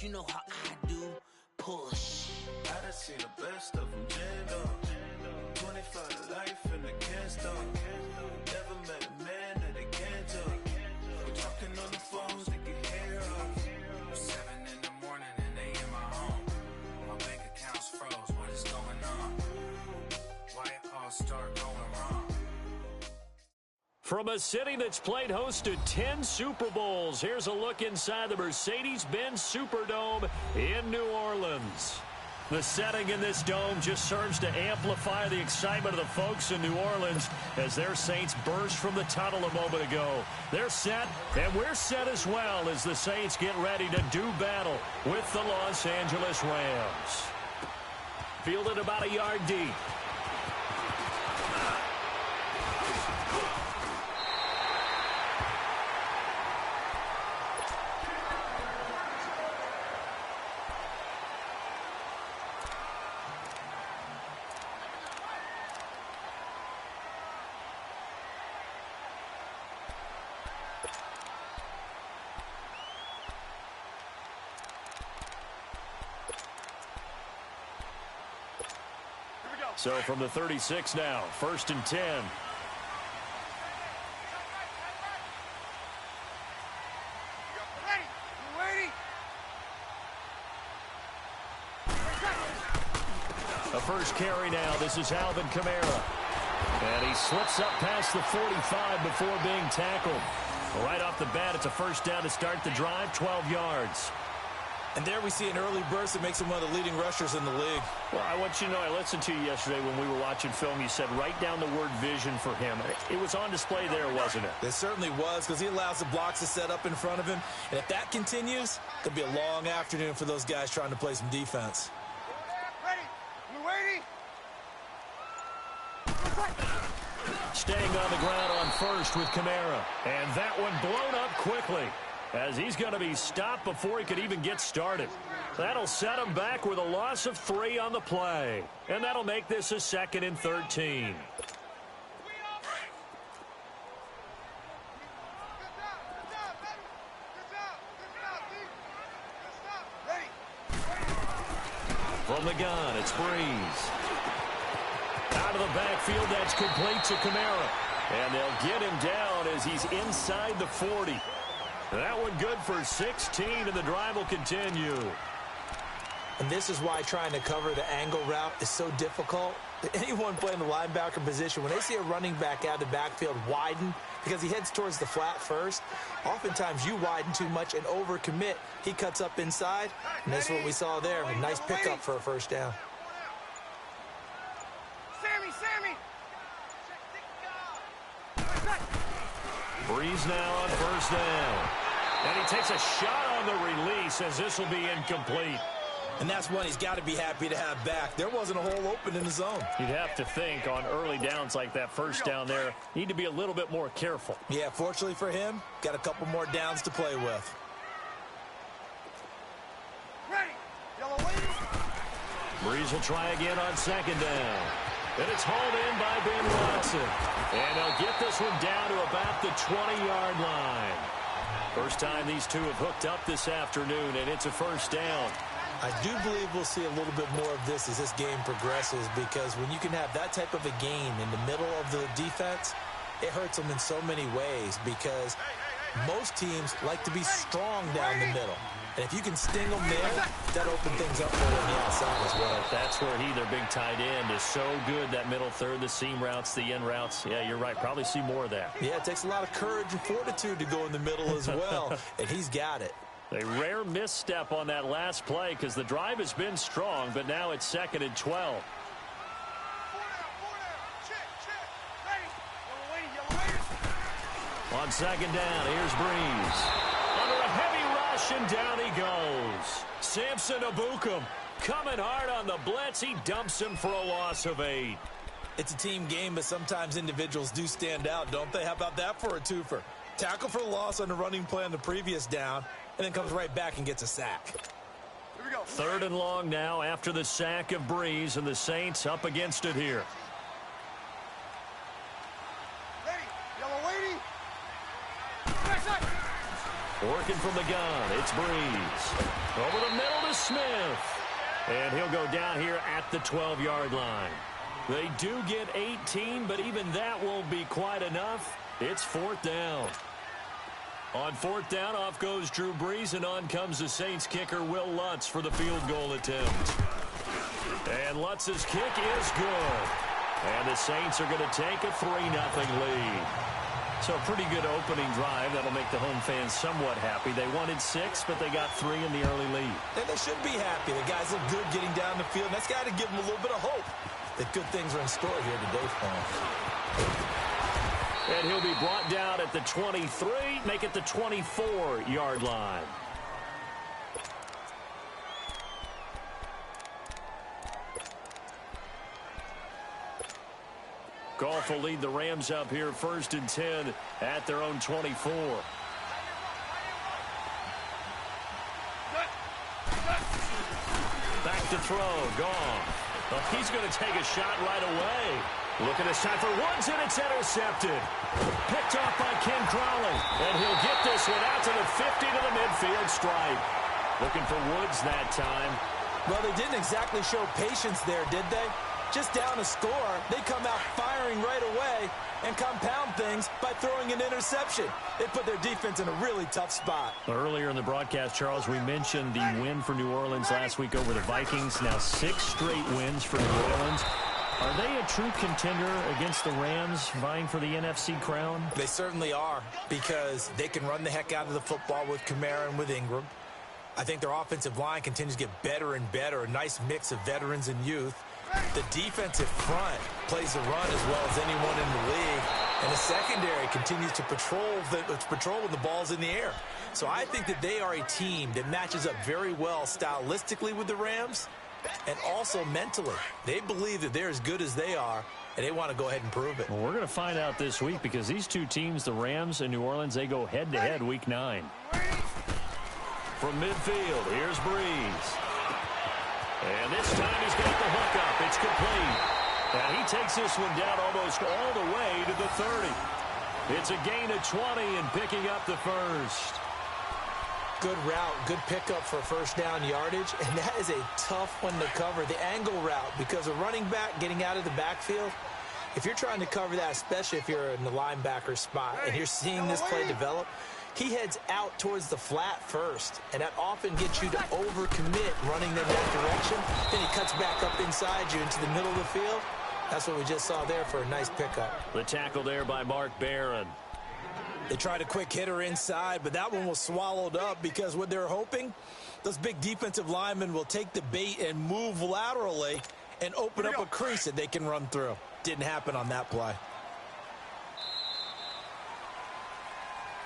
you know how I do. Push. I done seen the best of them jammed up. 25 to life and they can't stop. Never met a man that they can't talk. We're talking on the phones, they can hear us. 7 in the morning and they in my home. My bank account's froze, what is going on? Why it all start going wrong? From a city that's played host to 10 Super Bowls, here's a look inside the Mercedes-Benz Superdome in New Orleans. The setting in this dome just serves to amplify the excitement of the folks in New Orleans as their Saints burst from the tunnel a moment ago. They're set, and we're set as well as the Saints get ready to do battle with the Los Angeles Rams. Fielded about a yard deep. So from the 36 now, 1st and 10. A first carry now. This is Alvin Kamara. And he slips up past the 45 before being tackled. Right off the bat, it's a first down to start the drive, 12 yards. And there we see an early burst that makes him one of the leading rushers in the league. Well, I want you to know, I listened to you yesterday when we were watching film. You said write down the word vision for him. It was on display there, wasn't it? It certainly was, because he allows the blocks to set up in front of him. And if that continues, it'll be a long afternoon for those guys trying to play some defense. Staying on the ground on first with Kamara. And that one blown up quickly, as he's going to be stopped before he could even get started. That'll set him back with a loss of 3 on the play. And that'll make this a 2nd and 13. From the gun, it's Breeze. Out of the backfield, that's complete to Kamara. And they'll get him down as he's inside the 40. That one good for 16, and the drive will continue. And this is why trying to cover the angle route is so difficult. Anyone playing the linebacker position, when they see a running back out of the backfield widen because he heads towards the flat first, oftentimes you widen too much and overcommit. He cuts up inside, and that's what we saw there. A nice pickup for a first down. Breeze now on first down. And he takes a shot on the release as this will be incomplete. And that's one he's got to be happy to have back. There wasn't a hole open in the zone. You'd have to think on early downs like that first down there, need to be a little bit more careful. Yeah, fortunately for him, got a couple more downs to play with. Breeze will try again on 2nd down. And it's hauled in by Ben Watson. And they'll get this one down to about the 20-yard line. First time these two have hooked up this afternoon, and it's a first down. I do believe we'll see a little bit more of this as this game progresses, because when you can have that type of a game in the middle of the defense, it hurts them in so many ways, because most teams like to be strong down the middle. And if you can sting them there, that opens things up for them on the outside as well. That's where their big tight end, is so good, that middle third, the seam routes, the in routes. Yeah, you're right. Probably see more of that. Yeah, it takes a lot of courage and fortitude to go in the middle as well, and he's got it. A rare misstep on that last play because the drive has been strong, but now it's 2nd and 12. On 2nd down, here's Breeze. Under a heavy rush, and down he goes. Samson Abukum coming hard on the blitz. He dumps him for a loss of 8. It's a team game, but sometimes individuals do stand out, don't they? How about that for a twofer? Tackle for a loss on the running play on the previous down, and then comes right back and gets a sack. Here we go. 3rd and long now after the sack of Breeze, and the Saints up against it here. Working from the gun, it's Breeze. Over the middle to Smith. And he'll go down here at the 12-yard line. They do get 18, but even that won't be quite enough. It's 4th down. On 4th down, off goes Drew Brees, and on comes the Saints kicker, Will Lutz, for the field goal attempt. And Lutz's kick is good. And the Saints are going to take a 3-0 lead. So a pretty good opening drive. That'll make the home fans somewhat happy. They wanted 6, but they got 3 in the early lead. And they should be happy. The guys look good getting down the field. That's got to give them a little bit of hope that good things are in store here today for them. And he'll be brought down at the 23, make it the 24-yard line. Goff will lead the Rams up here 1st and 10 at their own 24. Back to throw, Goff. Well, he's going to take a shot right away. Looking this time for Woods, and it's intercepted. Picked off by Ken Crowley. And he'll get this one out to the 50 to the midfield stripe. Looking for Woods that time. Well, they didn't exactly show patience there, did they? Just down a score, they come out firing right away and compound things by throwing an interception. They put their defense in a really tough spot. Earlier in the broadcast, Charles, we mentioned the win for New Orleans last week over the Vikings. Now 6 straight wins for New Orleans. Are they a true contender against the Rams vying for the NFC crown? They certainly are, because they can run the heck out of the football with Kamara and with Ingram. I think their offensive line continues to get better and better, a nice mix of veterans and youth. The defensive front plays the run as well as anyone in the league, and the secondary continues to patrol when the ball's in the air. So I think that they are a team that matches up very well stylistically with the Rams and also mentally. They believe that they're as good as they are, and they want to go ahead and prove it. Well, we're going to find out this week, because these two teams, the Rams and New Orleans, they go head-to-head Week 9. From midfield, here's Breeze. And this time he's got the hook up. It's complete. And he takes this one down almost all the way to the 30. It's a gain of 20 and picking up the first. Good route, good pickup for first down yardage, and that is a tough one to cover, the angle route, because a running back getting out of the backfield, if you're trying to cover that, especially if you're in the linebacker spot and you're seeing this play develop, he heads out towards the flat first, and that often gets you to overcommit running in that direction. Then he cuts back up inside you into the middle of the field. That's what we just saw there for a nice pickup. The tackle there by Mark Barron. They tried a quick hitter inside, but that one was swallowed up because what they're hoping, those big defensive linemen will take the bait and move laterally and open up a crease that they can run through. Didn't happen on that play.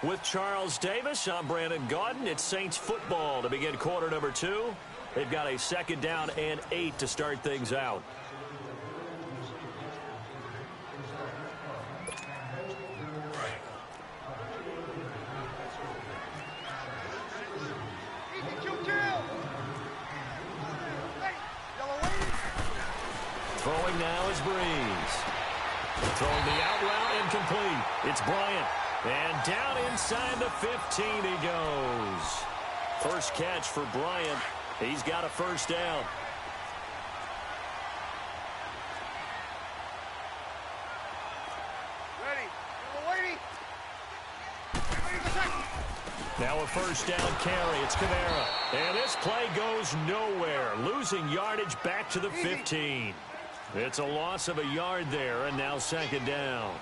With Charles Davis, I'm Brandon Gaudin. It's Saints football to begin quarter number 2. They've got a 2nd down and 8 to start things out. Throwing now is Breeze. Throwing the out route incomplete. It's Bryant. And down inside the 15 he goes. First catch for Bryant. He's got a first down. Now a first down carry. It's Kamara. And this play goes nowhere. Losing yardage back to the 15. It's a loss of a yard there, and now 2nd down.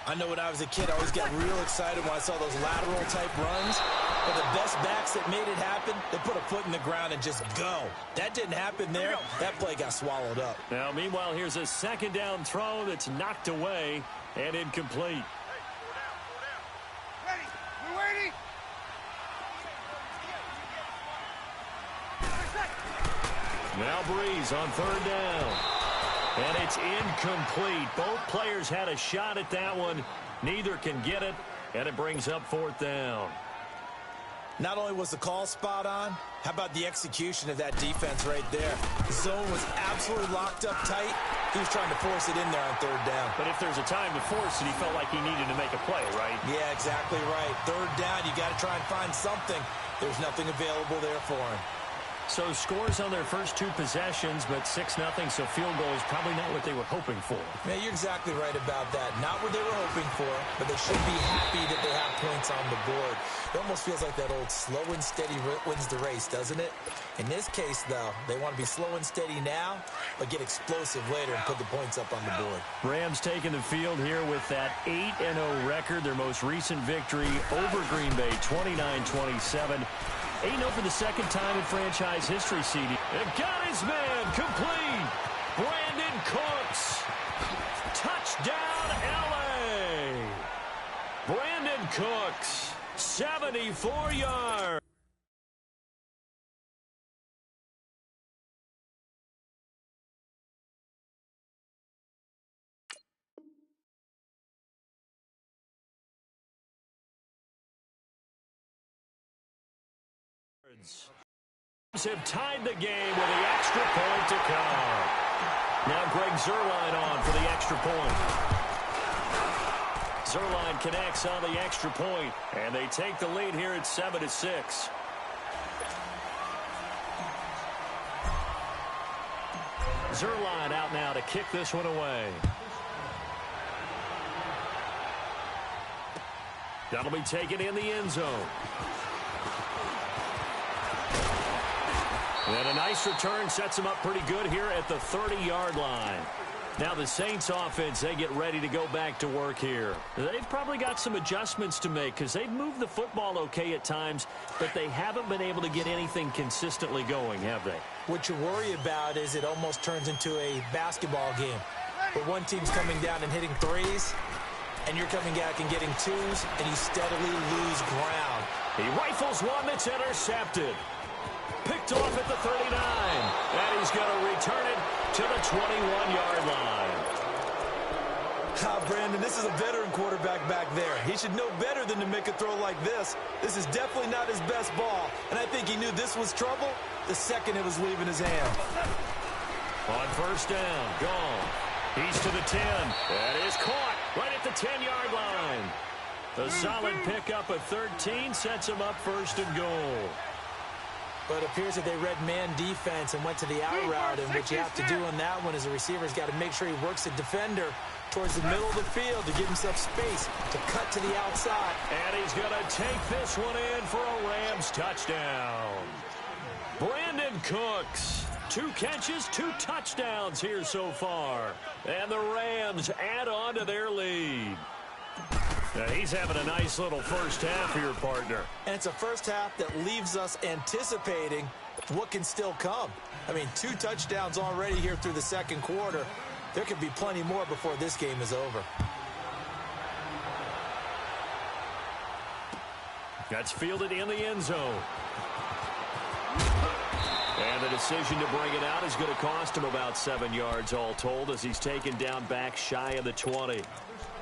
I know when I was a kid, I always got real excited when I saw those lateral-type runs. But the best backs that made it happen, they put a foot in the ground and just go. That didn't happen there. That play got swallowed up. Now, meanwhile, here's a 2nd down throw that's knocked away and incomplete. Now Breeze on 3rd down. And it's incomplete. Both players had a shot at that one. Neither can get it, and it brings up 4th down. Not only was the call spot on, how about the execution of that defense right there? The zone was absolutely locked up tight. He was trying to force it in there on third down. But if there's a time to force it, he felt like he needed to make a play, right? Yeah, exactly right. Third down, you got to try and find something. There's nothing available there for him. So scores on their first two possessions, but 6-0, so field goal is probably not what they were hoping for. Man, you're exactly right about that. Not what they were hoping for, but they should be happy that they have points on the board. It almost feels like that old slow and steady wins the race, doesn't it? In this case, though, they want to be slow and steady now, but get explosive later and put the points up on the board. Rams taking the field here with that 8-0 record, their most recent victory over Green Bay, 29-27. 8-0 for the second time in franchise history, CD. And got his man complete. Brandon Cooks. Touchdown, L.A. Brandon Cooks, 74 yards. Have tied the game with the extra point to come. Now Greg Zuerlein on for the extra point. Zuerlein connects on the extra point, and they take the lead here at 7-6. Zuerlein out now to kick this one away. That'll be taken in the end zone. And a nice return sets him up pretty good here at the 30-yard line. Now the Saints offense, they get ready to go back to work here. They've probably got some adjustments to make because they've moved the football okay at times, but they haven't been able to get anything consistently going, have they? What you worry about is it almost turns into a basketball game where one team's coming down and hitting threes, and you're coming back and getting twos, and you steadily lose ground. He rifles one that's intercepted. Picked off at the 39. And he's going to return it to the 21-yard line. Brandon, this is a veteran quarterback back there. He should know better than to make a throw like this. This is definitely not his best ball. And I think he knew this was trouble the second it was leaving his hand. On first down, gone. He's to the 10. That is caught right at the 10-yard line. A solid pickup of 13 sets him up first and goal. But it appears that they read man defense and went to the out route, and what you have to do on that one is the receiver's got to make sure he works the defender towards the middle of the field to give himself space to cut to the outside. And he's going to take this one in for a Rams touchdown. Brandon Cooks, 2 catches, 2 touchdowns here so far. And the Rams add on to their lead. Now he's having a nice little first half here, partner. And it's a first half that leaves us anticipating what can still come. I mean, 2 touchdowns already here through the second quarter. There could be plenty more before this game is over. That's fielded in the end zone. And the decision to bring it out is going to cost him about 7 yards all told as he's taken down back shy of the 20.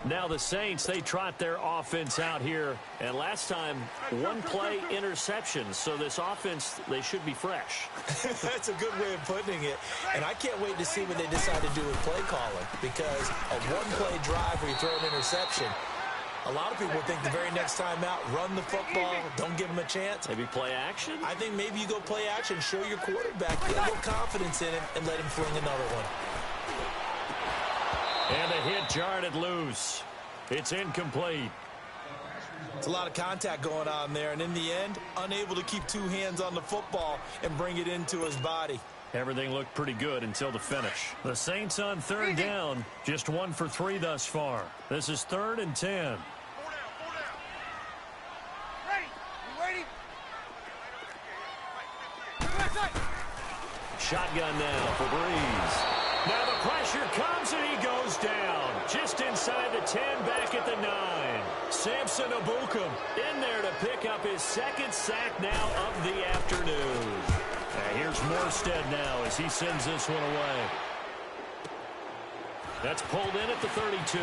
Now the Saints, they trot their offense out here. And last time, 1 play interception. So this offense, they should be fresh. That's a good way of putting it. And I can't wait to see what they decide to do with play calling. Because a 1-play drive where you throw an interception, a lot of people think the very next time out, run the football, don't give him a chance. Maybe play action? I think maybe you go play action, show your quarterback, get a little confidence in him, and let him fling another one. And the hit jarred it loose. It's incomplete. It's a lot of contact going on there, and in the end, unable to keep 2 hands on the football and bring it into his body. Everything looked pretty good until the finish. The Saints on third down, just 1 for 3 thus far. This is 3rd and 10. Shotgun now for Breeze. Now the pressure comes and he goes down. Just inside the 10, back at the 9. Samson Abukum in there to pick up his 2nd sack now of the afternoon. And here's Morstead now as he sends this one away. That's pulled in at the 32.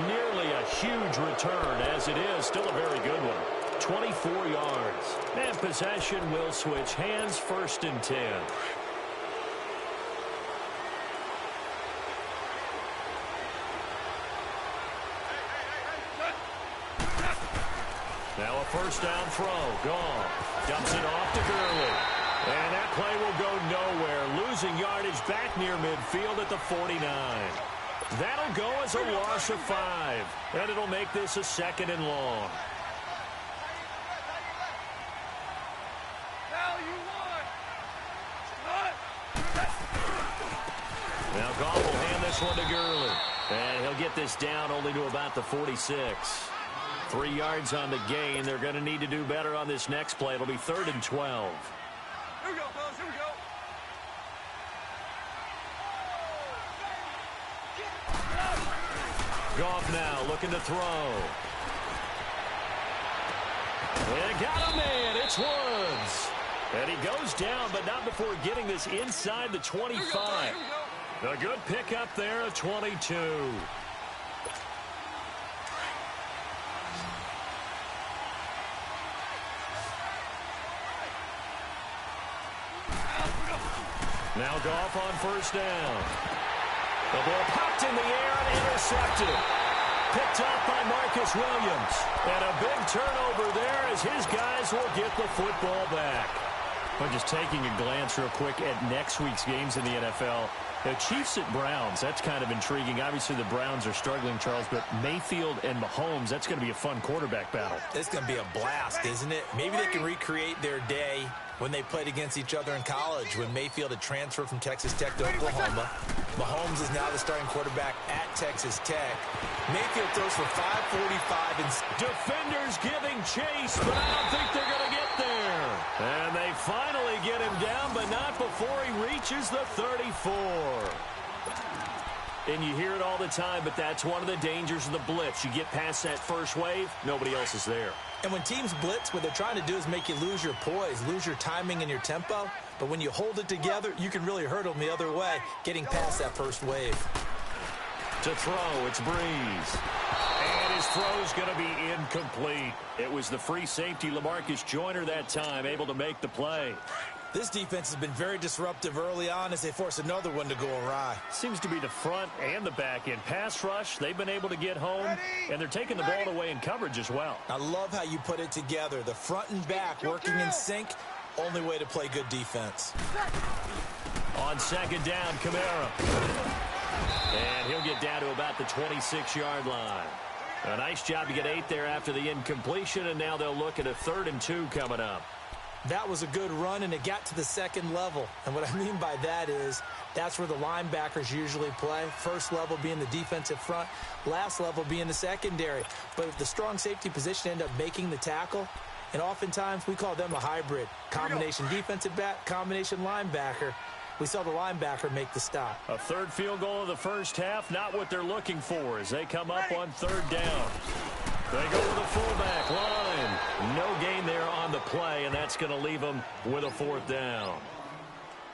Nearly a huge return as it is. Still a very good one. 24 yards. And possession will switch hands, 1st and 10. Now a 1st down throw. Goff dumps it off to Gurley. And that play will go nowhere. Losing yardage back near midfield at the 49. That'll go as a loss of 5. And it'll make this a 2nd and long. Now Goff will hand this one to Gurley. And he'll get this down only to about the 46. 3 yards on the gain. They're going to need to do better on this next play. It'll be 3rd and 12. Here we go, fellas. Here we go. Goff now looking to throw. And got a man. It's Woods. And he goes down, but not before getting this inside the 25. A good pickup there of 22. Now Goff on 1st down. The ball popped in the air and intercepted. Picked up by Marcus Williams. And a big turnover there as his guys will get the football back. But just taking a glance real quick at next week's games in the NFL. The Chiefs at Browns, that's kind of intriguing. Obviously, the Browns are struggling, Charles, but Mayfield and Mahomes, that's going to be a fun quarterback battle. It's going to be a blast, isn't it? Maybe they can recreate their day when they played against each other in college, when Mayfield had transferred from Texas Tech to Oklahoma. Mahomes is now the starting quarterback at Texas Tech. Mayfield throws for 545. And defenders giving chase, but I don't think they're going to get there. And they finally get him down, but not before he reaches the 34. And you hear it all the time, but that's one of the dangers of the blitz. You get past that first wave, nobody else is there. And when teams blitz, what they're trying to do is make you lose your poise, lose your timing and your tempo. But when you hold it together, you can really hurt them the other way, getting past that first wave. To throw, it's Breeze. And his throw's going to be incomplete. It was the free safety, LaMarcus Joyner, that time, able to make the play. This defense has been very disruptive early on as they force another one to go awry. Seems to be the front and the back end. Pass rush, they've been able to get home, and they're taking the ball away in coverage as well. I love how you put it together. The front and back working in sync, only way to play good defense. On 2nd down, Kamara. And he'll get down to about the 26-yard line. A nice job to get 8 there after the incompletion, and now they'll look at a 3rd and 2 coming up. That was a good run, and it got to the 2nd level. And what I mean by that is that's where the linebackers usually play. First level being the defensive front, last level being the secondary. But if the strong safety position end up making the tackle, and oftentimes we call them a hybrid. Combination defensive back, combination linebacker. We saw the linebacker make the stop. A 3rd field goal of the first half, not what they're looking for as they come up on 3rd down. They go with a fullback line. No gain there on the play, and that's going to leave them with a 4th down.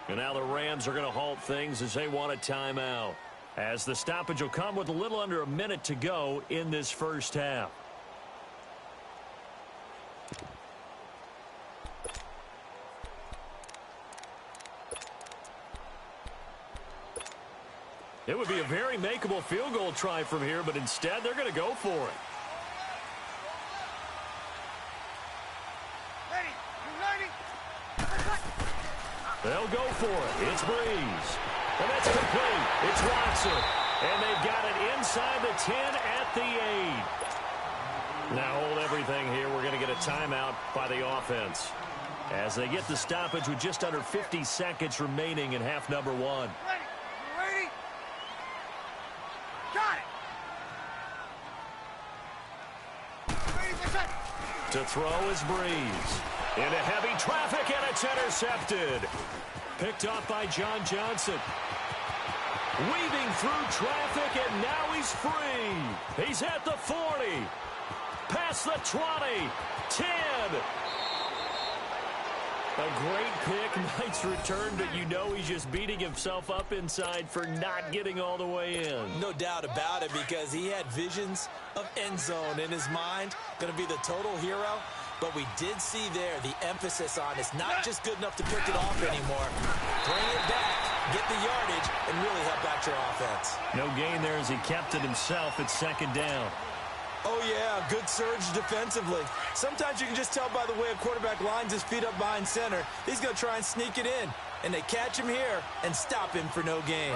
And now the Rams are going to halt things as they want a timeout. As the stoppage will come with a little under a minute to go in this first half. It would be a very makeable field goal try from here, but instead they're going to go for it. They'll go for it. It's Breeze. And that's complete. It's Watson. And they've got it inside the 10 at the 8. Now hold everything here. We're going to get a timeout by the offense as they get the stoppage with just under 50 seconds remaining in half number 1. Ready? Got it. Ready for set. To throw is Breeze. Into heavy traffic, and it's intercepted. Picked up by John Johnson. Weaving through traffic, and now he's free. He's at the 40. Past the 20. 10. A great pick. Nice return, but you know he's just beating himself up inside for not getting all the way in. No doubt about it, because he had visions of end zone in his mind. Going to be the total hero. But we did see there the emphasis on it's not just good enough to pick it off anymore. Bring it back, get the yardage, and really help out your offense. No gain there as he kept it himself at second down. Oh, yeah, good surge defensively. Sometimes you can just tell by the way a quarterback lines his feet up behind center. He's going to try and sneak it in. And they catch him here and stop him for no gain.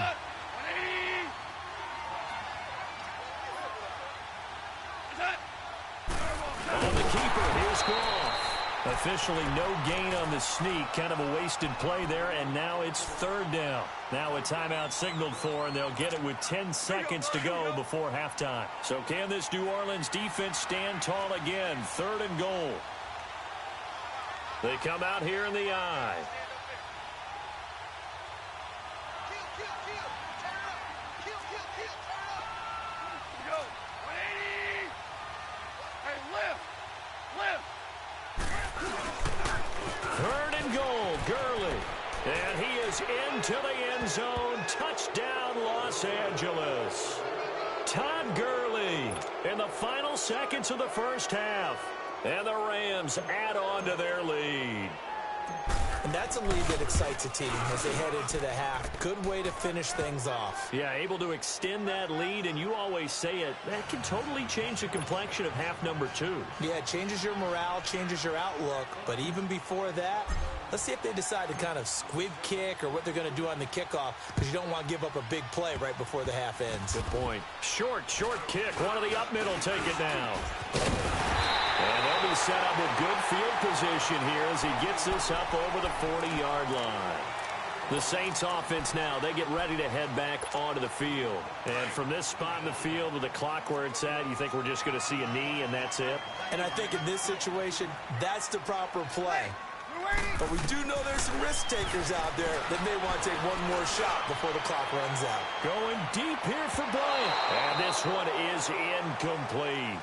On the keeper, here's Goff. Officially no gain on the sneak. Kind of a wasted play there, and now it's third down. Now a timeout signaled for, and they'll get it with 10 seconds to go before halftime. So can this New Orleans defense stand tall again? Third and goal. They come out here in the eye. Third and goal, Gurley. And he is into the end zone. Touchdown, Los Angeles. Todd Gurley in the final seconds of the first half. And the Rams add on to their lead. And that's a lead that excites a team as they head into the half. Good way to finish things off. Yeah, able to extend that lead, and you always say it, that can totally change the complexion of half number 2. Yeah, it changes your morale, changes your outlook. But even before that, let's see if they decide to kind of squib kick or what they're going to do on the kickoff, because you don't want to give up a big play right before the half ends. Good point. Short kick. One of the up middle take it down. And they'll be set up with good field position here as he gets this up over the 40-yard line. The Saints offense now, they get ready to head back onto the field. And from this spot in the field with the clock where it's at, you think we're just going to see a knee and that's it? And I think in this situation, that's the proper play. But we do know there's some risk takers out there that may want to take one more shot before the clock runs out. Going deep here for Bryant. And this one is incomplete.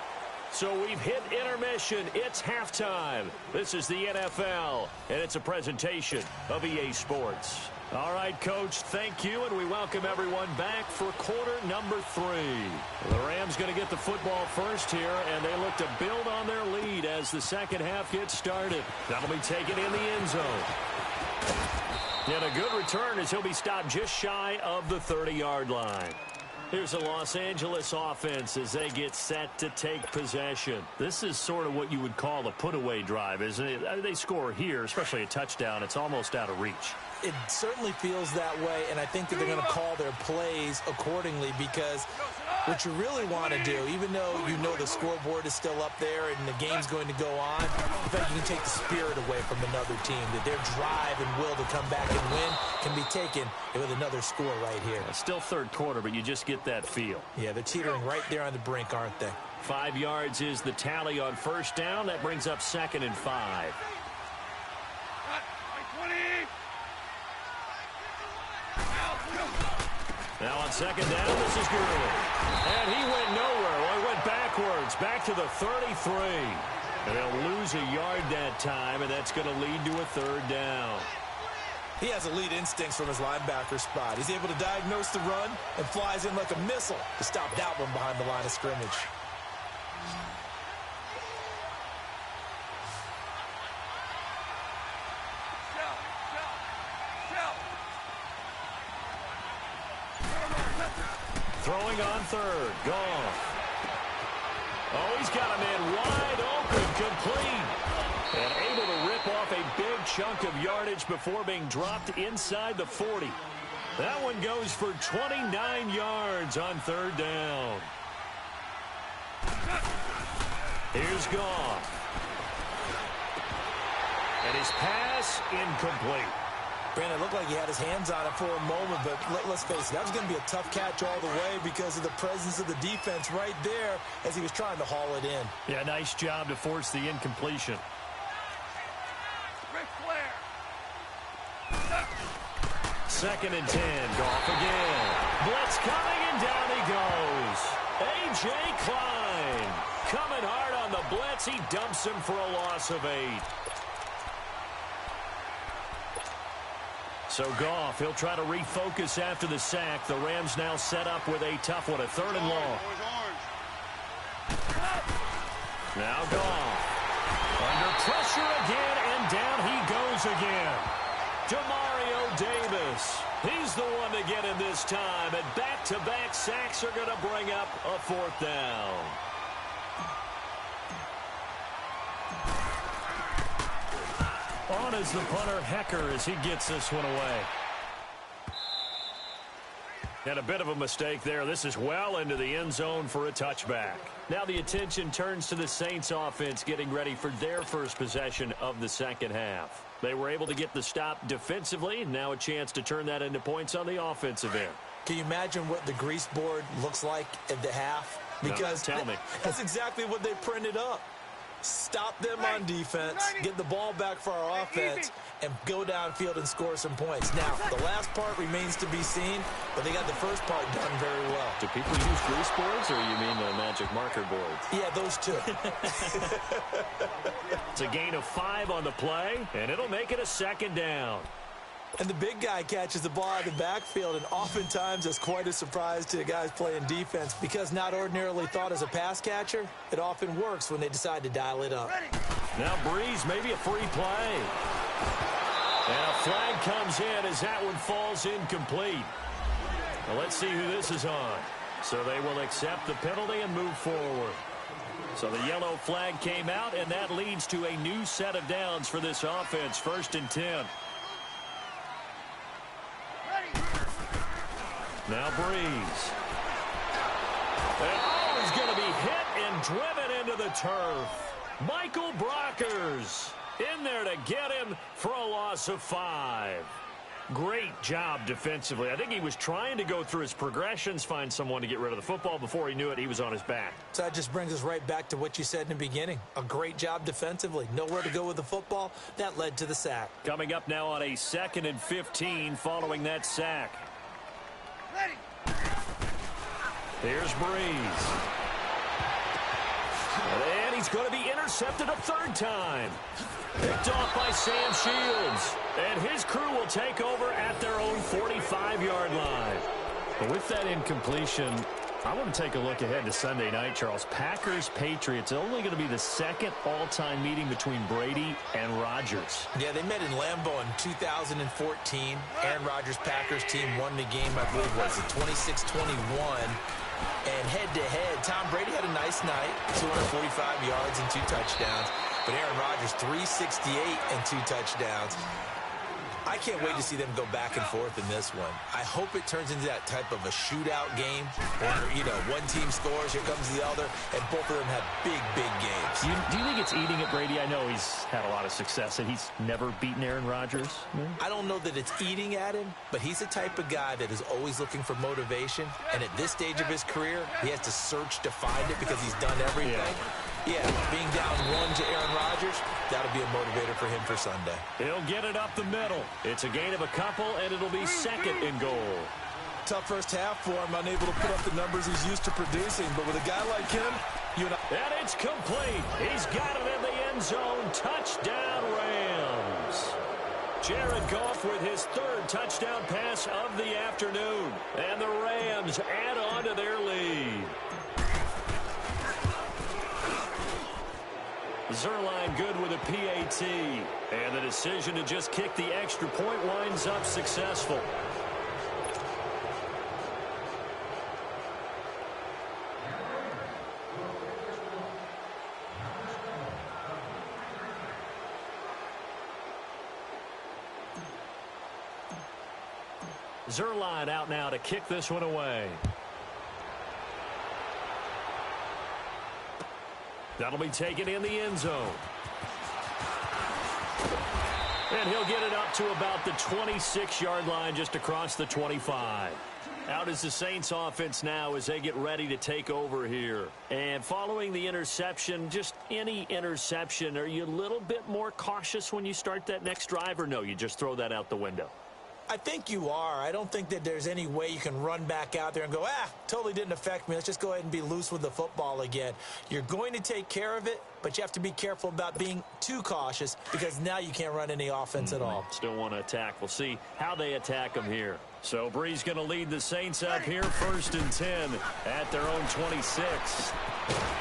So we've hit intermission. It's halftime. This is the NFL, and it's a presentation of EA Sports. All right, Coach, thank you, and we welcome everyone back for quarter number 3. The Rams going to get the football first here, and they look to build on their lead as the second half gets started. That'll be taken in the end zone. And a good return as he'll be stopped just shy of the 30-yard line. Here's a Los Angeles offense as they get set to take possession. This is sort of what you would call a put-away drive, isn't it? They score here, especially a touchdown. It's almost out of reach. It certainly feels that way, and I think that they're going to call their plays accordingly, because what you really want to do, even though you know the scoreboard is still up there and the game's going to go on, in fact, you can take the spirit away from another team, that their drive and will to come back and win can be taken with another score right here. It's still third quarter, but you just get that feel. Yeah, they're teetering right there on the brink, aren't they? 5 yards is the tally on first down. That brings up 2nd and 5. Now on second down, this is Gurley. And he went nowhere. Well, he went backwards, back to the 33. And they'll lose a yard that time, and that's going to lead to a third down. He has elite instincts from his linebacker spot. He's able to diagnose the run and flies in like a missile to stop that one behind the line of scrimmage. Throwing on third. Goff. Oh, he's got a man wide open, complete. And able to rip off a big chunk of yardage before being dropped inside the 40. That one goes for 29 yards on third down. Here's Goff. And his pass incomplete. Brandon, it looked like he had his hands on it for a moment, but let's face it, that was going to be a tough catch all the way because of the presence of the defense right there as he was trying to haul it in. Yeah, nice job to force the incompletion. Second and 10, Goff again. Blitz coming, and down he goes. A.J. Klein coming hard on the blitz. He dumps him for a loss of 8. So Goff, he'll try to refocus after the sack. The Rams now set up with a tough one, a third and long. Now Goff. Under pressure again, and down he goes again. Demario Davis. He's the one to get in this time, and back-to-back sacks are going to bring up a fourth down. On is the punter, Hecker, as he gets this one away. And a bit of a mistake there. This is well into the end zone for a touchback. Now the attention turns to the Saints offense getting ready for their first possession of the second half. They were able to get the stop defensively. Now a chance to turn that into points on the offensive end. Can you imagine what the grease board looks like at the half? Because no, tell me. That's exactly what they printed up. Stop them on defense, get the ball back for our offense, and go downfield and score some points. Now, the last part remains to be seen, but they got the first part done very well. Do people use grease boards, or you mean the magic marker boards? Yeah, those two. It's a gain of 5 on the play, and it'll make it a second down. And the big guy catches the ball out of the backfield, and oftentimes it's quite a surprise to the guys playing defense because not ordinarily thought as a pass catcher, it often works when they decide to dial it up. Now Breeze, maybe a free play. And a flag comes in as that one falls incomplete. Now let's see who this is on. So they will accept the penalty and move forward. So the yellow flag came out, and that leads to a new set of downs for this offense. 1st and 10. Now Breeze. And he's going to be hit and driven into the turf. Michael Brockers in there to get him for a loss of 5. Great job defensively. I think he was trying to go through his progressions, find someone to get rid of the football. Before he knew it, he was on his back. So that just brings us right back to what you said in the beginning. A great job defensively. Nowhere to go with the football. That led to the sack. Coming up now on a 2nd and 15 following that sack. Here's Breeze. And he's going to be intercepted a 3rd time. Picked off by Sam Shields. And his crew will take over at their own 45-yard line. But with that incompletion, I want to take a look ahead to Sunday night, Charles. Packers-Patriots, only going to be the 2nd all-time meeting between Brady and Rodgers. Yeah, they met in Lambeau in 2014. Aaron Rodgers' Packers team won the game, I believe, was it 26-21. And head-to-head, Tom Brady had a nice night, 245 yards and 2 touchdowns. But Aaron Rodgers, 368 and 2 touchdowns. I can't wait to see them go back and forth in this one. I hope it turns into that type of a shootout game where, one team scores, here comes the other, and both of them have big, big games. Do you think it's eating at Brady? I know he's had a lot of success, and he's never beaten Aaron Rodgers. I don't know that it's eating at him, but he's the type of guy that is always looking for motivation, and at this stage of his career, he has to search to find it because he's done everything. Yeah, being down 1 to Aaron Rodgers, that'll be a motivator for him for Sunday. He'll get it up the middle. It's a gain of a couple, and it'll be 2nd and goal. Tough first half for him, unable to put up the numbers he's used to producing. But with a guy like him, And it's complete. He's got it in the end zone. Touchdown, Rams. Jared Goff with his 3rd touchdown pass of the afternoon. And the Rams add on to their lead. Zerline good with a PAT. And the decision to just kick the extra point winds up successful. Zerline out now to kick this one away. That'll be taken in the end zone. And he'll get it up to about the 26-yard line, just across the 25. Out is the Saints offense now as they get ready to take over here. And following the interception, just any interception, are you a little bit more cautious when you start that next drive, or no, you just throw that out the window? I think you are. I don't think that there's any way you can run back out there and go, totally didn't affect me. Let's just go ahead and be loose with the football again. You're going to take care of it, but you have to be careful about being too cautious because now you can't run any offense at all. Still want to attack. We'll see how they attack them here. So Breeze going to lead the Saints up here, 1st and 10 at their own 26.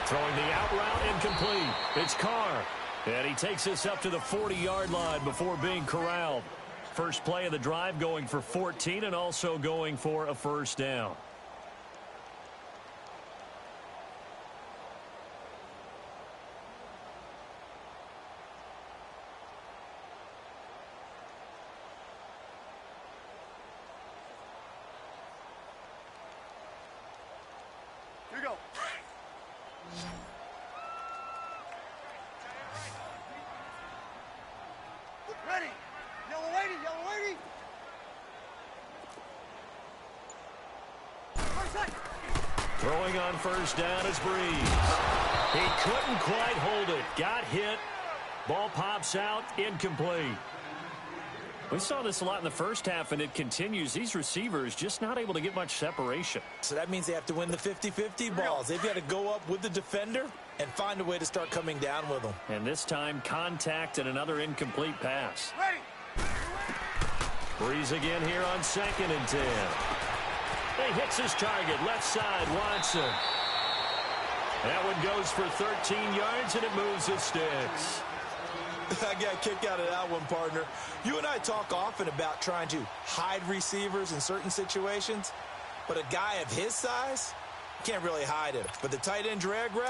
Throwing the out route incomplete. It's Carr. And he takes us up to the 40-yard line before being corralled. First play of the drive going for 14 and also going for a first down. Here we go. Ready. Yellow lady, yellow lady. First set. Throwing on first down is Breeze. He couldn't quite hold it. Got hit. Ball pops out. Incomplete. We saw this a lot in the first half, and it continues. These receivers just not able to get much separation. So that means they have to win the 50-50 balls. They've got to go up with the defender and find a way to start coming down with them. And this time, contact and another incomplete pass. Ready. Breeze again here on 2nd and 10. He hits his target, left side, Watson. That one goes for 13 yards, and it moves the sticks. I got a kick out of that one, partner. You and I talk often about trying to hide receivers in certain situations, but a guy of his size can't really hide him. But the tight end drag route,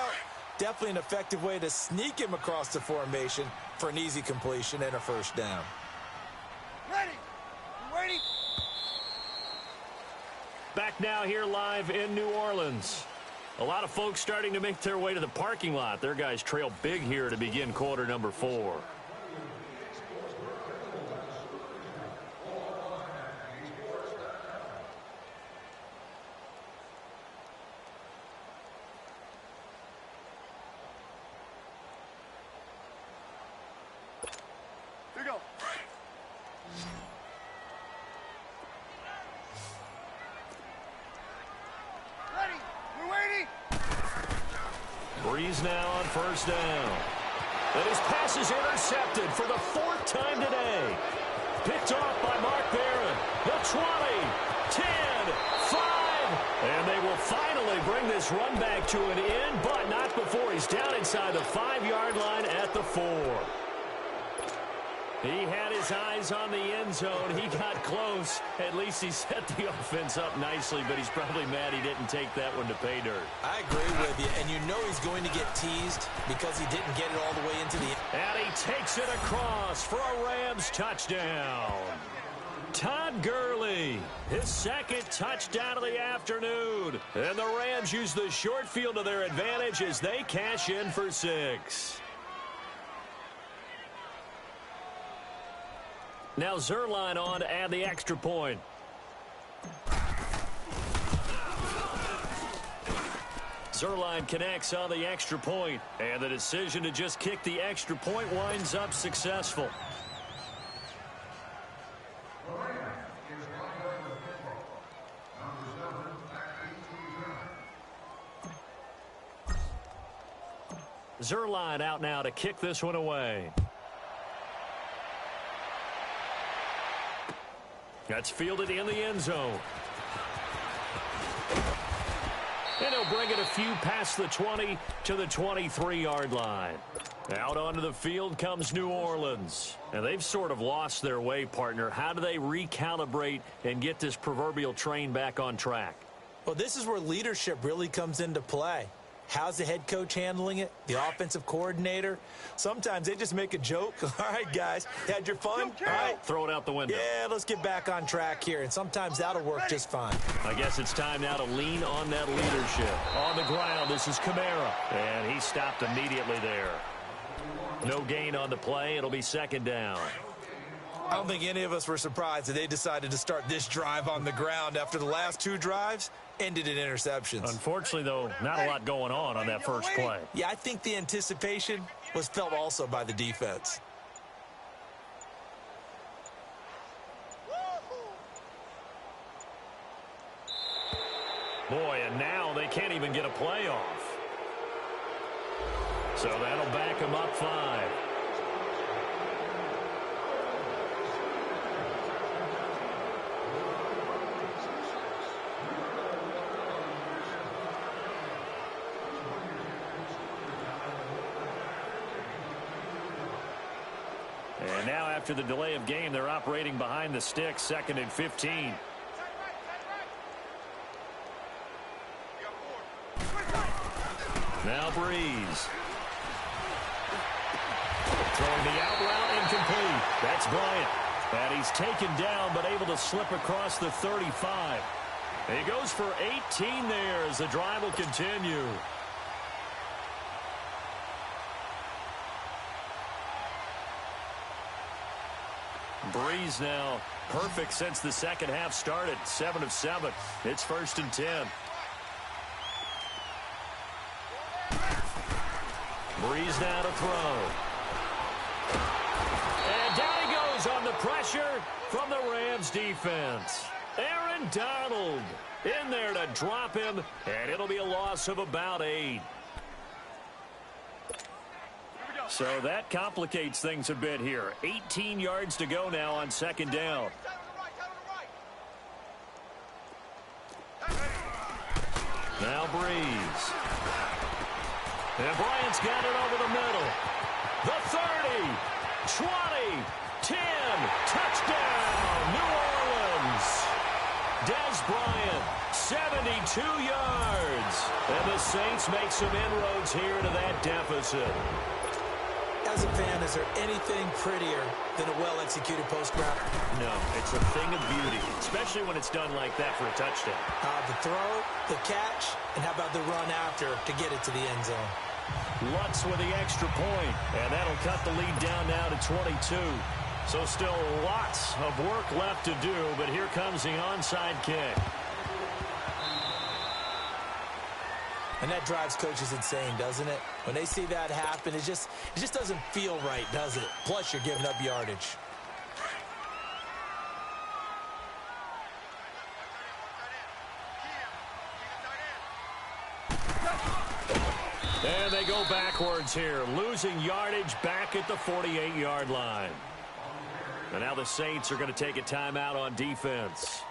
definitely an effective way to sneak him across the formation for an easy completion and a first down. Ready. You ready? Back now here live in New Orleans. A lot of folks starting to make their way to the parking lot. Their guys trail big here to begin quarter number 4. Here we go. Ready. We're waiting. Breeze now on first down. And his pass is intercepted for the 4th time today. Picked off by Mark Barron. The 20, 10, 5. And they will finally bring this run back to an end, but not before he's down inside the 5-yard line at the 4. He had his eyes on the end zone. He got close. At least he set the offense up nicely, but he's probably mad he didn't take that one to pay dirt. I agree with you, and you know he's going to get teased because he didn't get it all the way into the end. And he takes it across for a Rams touchdown. Todd Gurley, his 2nd touchdown of the afternoon. And the Rams use the short field to their advantage as they cash in for 6. Now Zerline on to add the extra point. Zerline connects on the extra point, and the decision to just kick the extra point winds up successful. Zerline out now to kick this one away. That's fielded in the end zone. And he'll bring it a few past the 20 to the 23-yard line. Out onto the field comes New Orleans. And they've sort of lost their way, partner. How do they recalibrate and get this proverbial train back on track? Well, this is where leadership really comes into play. How's the head coach handling it? The offensive coordinator? Sometimes they just make a joke. All right, guys, had your fun? All right. Throw it out the window. Yeah, let's get back on track here. And sometimes that'll work just fine. I guess it's time now to lean on that leadership. On the ground, this is Kamara. And he stopped immediately there. No gain on the play. It'll be 2nd down. I don't think any of us were surprised that they decided to start this drive on the ground after the last 2 drives ended in interceptions. Unfortunately, though, not a lot going on that first play. Yeah, I think the anticipation was felt also by the defense. Boy, and now they can't even get a play off. So that'll back them up 5. And now after the delay of game, they're operating behind the sticks, 2nd and 15. Now Breeze. Throwing the out route incomplete. That's Bryant. And he's taken down but able to slip across the 35. He goes for 18 there as the drive will continue. Breeze now perfect since the second half started. 7 of 7. It's 1st and 10. Breeze now to throw. And down he goes on the pressure from the Rams defense. Aaron Donald in there to drop him, and it'll be a loss of about 8. So that complicates things a bit here. 18 yards to go now on 2nd down. Now Breeze. And Bryant's got it over the middle. The 30, 20, 10, touchdown, New Orleans. Des Bryant, 72 yards. And the Saints make some inroads here to that deficit. As a fan, is there anything prettier than a well-executed post route? No, it's a thing of beauty, especially when it's done like that for a touchdown. The throw, the catch, and how about the run after to get it to the end zone? Lutz with the extra point, and that'll cut the lead down now to 22. So still lots of work left to do, but here comes the onside kick. And that drives coaches insane, doesn't it? When they see that happen, it just doesn't feel right, does it? Plus, you're giving up yardage. And they go backwards here, losing yardage back at the 48-yard line. And now the Saints are going to take a timeout on defense.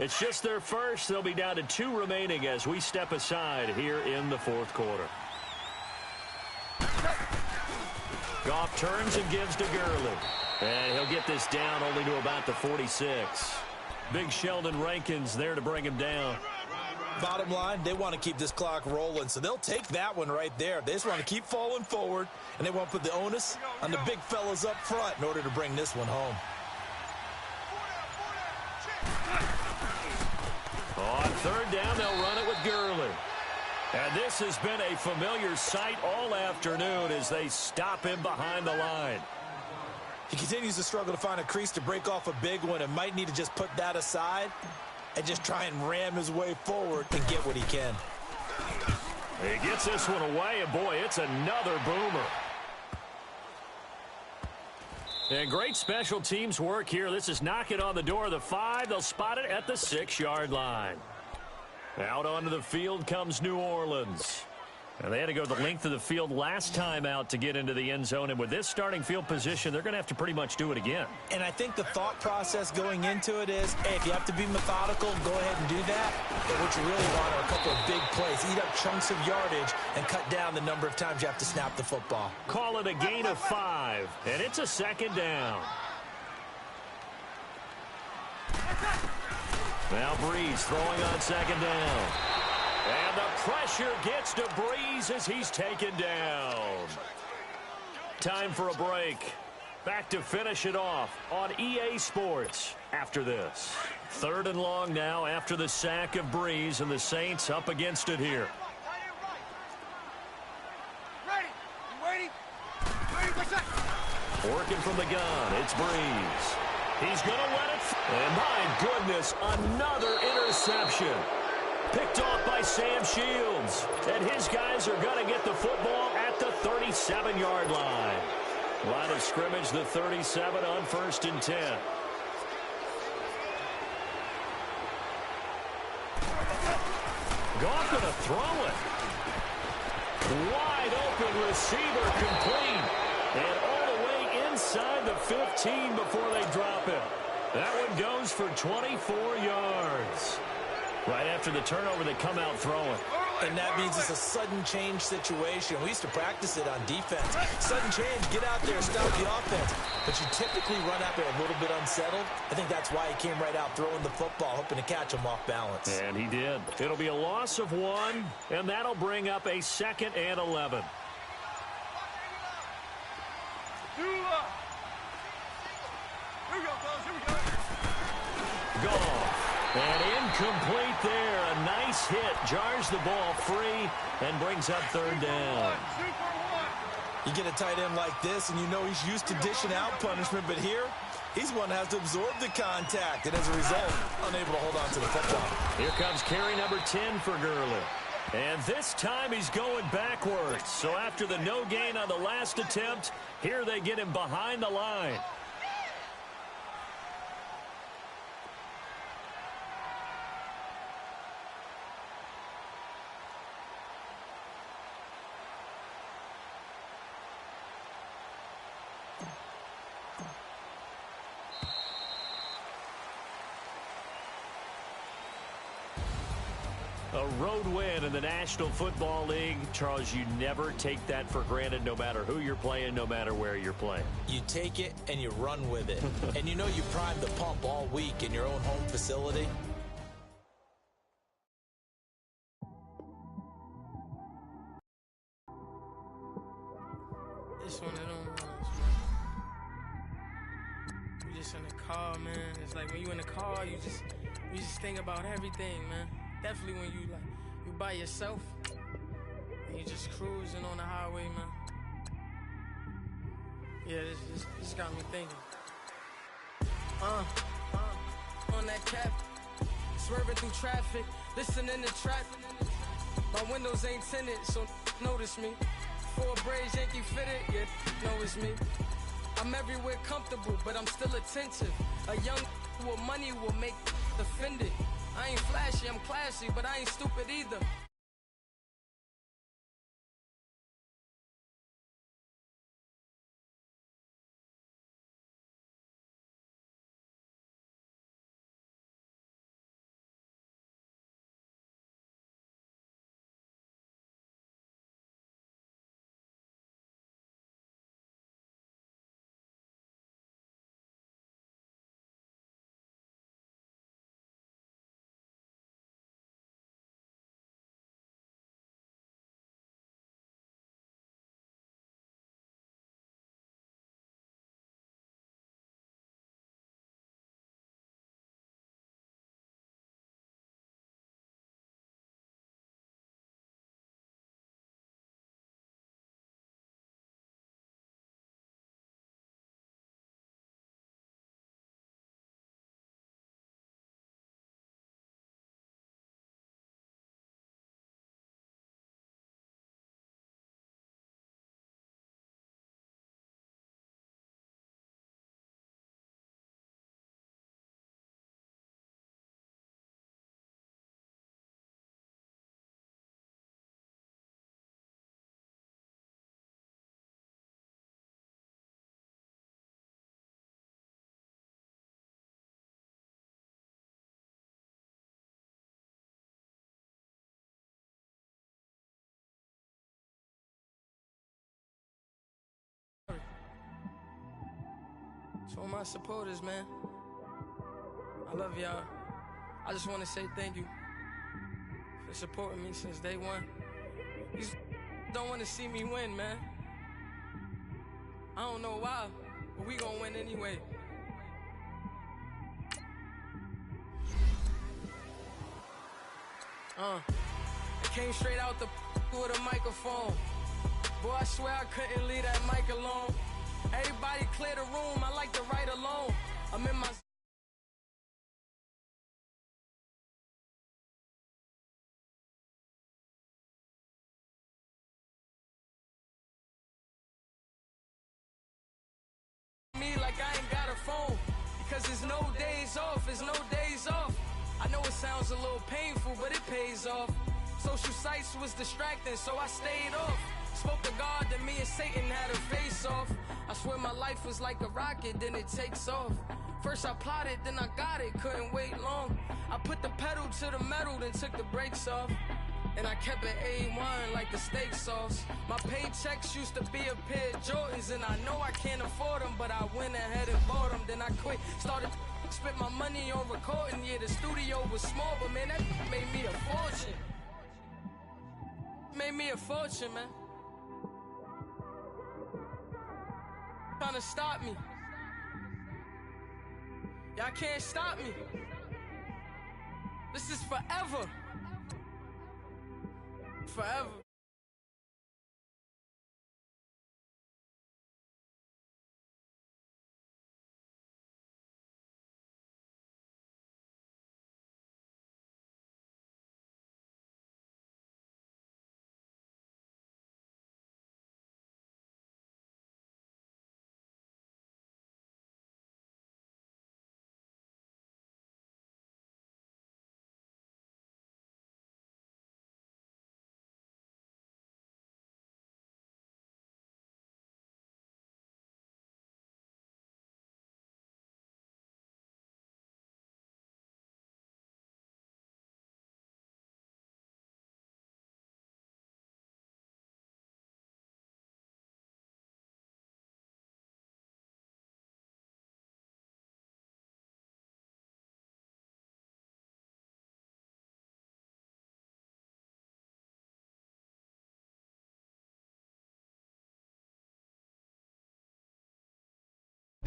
It's just their first. They'll be down to 2 remaining as we step aside here in the 4th quarter. Goff turns and gives to Gurley. And he'll get this down only to about the 46. Big Sheldon Rankins there to bring him down. Bottom line, they want to keep this clock rolling, so they'll take that one right there. They just want to keep falling forward, and they want to put the onus on the big fellas up front in order to bring this one home. On 3rd down, they'll run it with Gurley. And this has been a familiar sight all afternoon as they stop him behind the line. He continues to struggle to find a crease to break off a big one and might need to just put that aside and just try and ram his way forward and get what he can. He gets this one away, and boy, it's another boomer. And great special teams work here. This is knocking on the door of the 5. They'll spot it at the 6-yard line. Out onto the field comes New Orleans. And they had to go the length of the field last time out to get into the end zone. And with this starting field position, they're going to have to pretty much do it again. And I think the thought process going into it is, hey, if you have to be methodical, go ahead and do that. But what you really want are a couple of big plays. Eat up chunks of yardage and cut down the number of times you have to snap the football. Call it a gain of 5. And it's a 2nd down. Now Breeze throwing on 2nd down. And the pressure gets to Breeze as he's taken down. Time for a break. Back to finish it off on EA Sports after this. 3rd and long now after the sack of Breeze, and the Saints up against it here. Ready? You waiting? Ready for set. Working from the gun, it's Breeze. He's going to let it. And my goodness, another interception. Picked off by Sam Shields. And his guys are going to get the football at the 37-yard line. Line of scrimmage, the 37 on 1st and 10. Goff going to throw it. Wide open receiver complete. And all the way inside the 15 before they drop him. That one goes for 24 yards. Right after the turnover, they come out throwing. And that means it's a sudden change situation. We used to practice it on defense. Sudden change, get out there, stop the offense. But you typically run out there a little bit unsettled. I think that's why he came right out throwing the football, hoping to catch him off balance. And he did. It'll be a loss of 1, and that'll bring up a 2nd and 11. Gone. And incomplete there. A nice hit. Jars the ball free and brings up 3rd down. You get a tight end like this, and you know he's used to dishing out punishment, but here, he's one that has to absorb the contact, and as a result, unable to hold on to the football. Here comes carry number 10 for Gurley. And this time he's going backwards. So after the no gain on the last attempt, here they get him behind the line. A road win in the National Football League. Charles, you never take that for granted no matter who you're playing, no matter where you're playing. You take it and you run with it. And you know you primed the pump all week in your own home facility. It's one of them ones, man. You just in the car, man. It's like when you in the car, you just think about everything, man. Definitely when you by yourself and you just cruising on the highway, man. Yeah, this got me thinking. On that cap, swerving through traffic, listening to traffic. My windows ain't tinted, so notice me. 4 braids, Yankee fitted, yeah, know it's me. I'm everywhere comfortable, but I'm still attentive. A young with money will make offended. I ain't flashy, I'm classy, but I ain't stupid either. To all my supporters, man, I love y'all. I just want to say thank you for supporting me since day one. You don't want to see me win, man. I don't know why, but we gonna win anyway. I came straight out the with a microphone. Boy, I swear I couldn't leave that mic alone. Everybody clear the room, I like to write alone. I'm in my... me like I ain't got a phone. Because there's no days off, there's no days off. I know it sounds a little painful, but it pays off. Social sites was distracting, so I stayed off. Spoke to God, then me and Satan had a face off. I swear my life was like a rocket, then it takes off. First I plotted, then I got it, couldn't wait long. I put the pedal to the metal, then took the brakes off. And I kept it A1 like the steak sauce. My paychecks used to be a pair of Jordans, and I know I can't afford them, but I went ahead and bought them. Then I quit, started spent my money on recording. Yeah, the studio was small, but man, that made me a fortune. Made me a fortune, man. Trying to stop me. Y'all can't stop me. This is forever. Forever.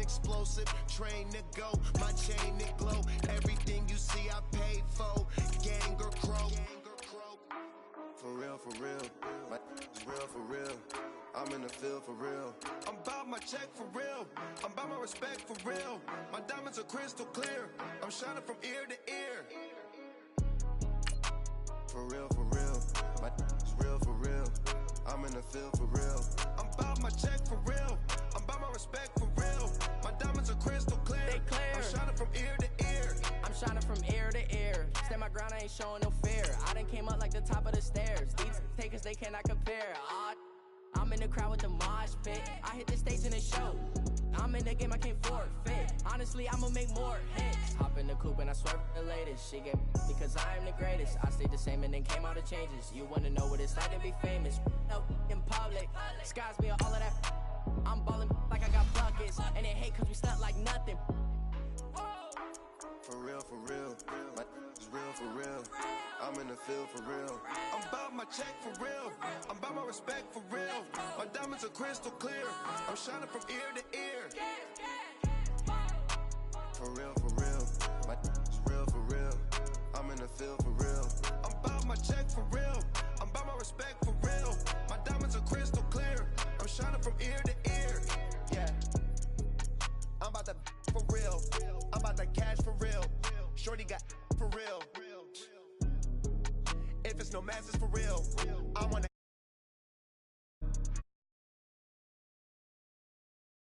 Explosive, train to go, my chain to glow. Everything you see I paid for, gang or crow. For real, my real for real. I'm in the field for real. I'm about my check for real. I'm about my respect for real. My diamonds are crystal clear. I'm shining from ear to ear. For real, my real for real. I'm in the field for real. I'm about my check for real. I'm about my respect for real. My diamonds are crystal clear. They clear. I'm shining from ear to ear. I'm shining from ear to ear. Stand my ground, I ain't showing no fear. I done came up like the top of the stairs. These takers, they cannot compare. I'm in the crowd with the mosh pit. I hit the stage in the show. I'm in the game, I can't forfeit. Honestly, I'ma make more hits. Hop in the coupe and I swerve the latest. She get because I am the greatest. I stayed the same and then came out of changes. You wanna know what it's like to be famous? No, in public, skies me all of that. I'm ballin' like I got buckets, and they hate cause we stunt like nothing. For real, my real for real. I'm in the field for real. I'm about my check for real. I'm about my respect for real. My diamonds are crystal clear. I'm shining from ear to ear. For real, my real for real. I'm in the field for real. I'm about my check for real. I'm about my respect for real. My diamonds are crystal clear. I'm shining from ear to